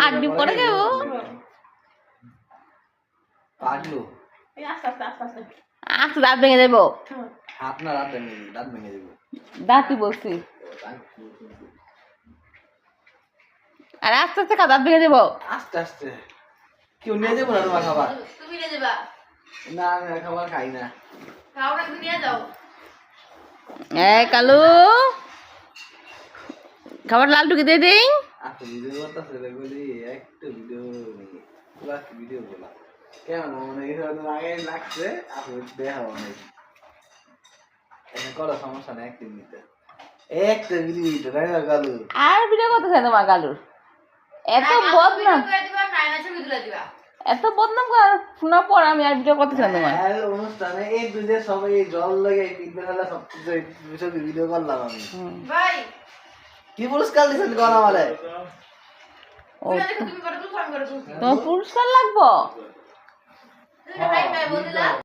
আড্ডি পড়ে যাবো আস্তে দাঁত ভেঙে দেবো দাঁতই বলছি আর আস্তে আস্তে দাঁত ভেঙে দেবো আস্তে আস্তে কেউ নিয়ে যাবো না তোমার খাবার তুমি নিয়ে যাবা না আমি খাবার খাই না খাও না তুমি নিয়ে যাও কালু খাবার লালটুকে দিয়ে দিই আচ্ছা ভিডিও করতেছে বলি একটা ভিডিও নেই পুরো ভিডিও বলা কেমন মানে আগে লাগছে আপনি দেখা অনেক এখানে করা সমস্যা নেই একদিন নিতে একটা ভিডিও নিতে তাই না কালু আর ভিডিও করতেছে তোমার কালুর এত বদনাম এত বদনাম শোনার পর আমি আর ভিডিও করতেছিলাম তোমার অনুষ্ঠানে এই দুধের সবাই এই জল লাগে পিঠা সব ভিডিও করলাম আমি ভাই কি পুরস্কার দিচ্ছেন কোন আমারে তোমার পুরস্কার লাগবো ভাই ভাই বললা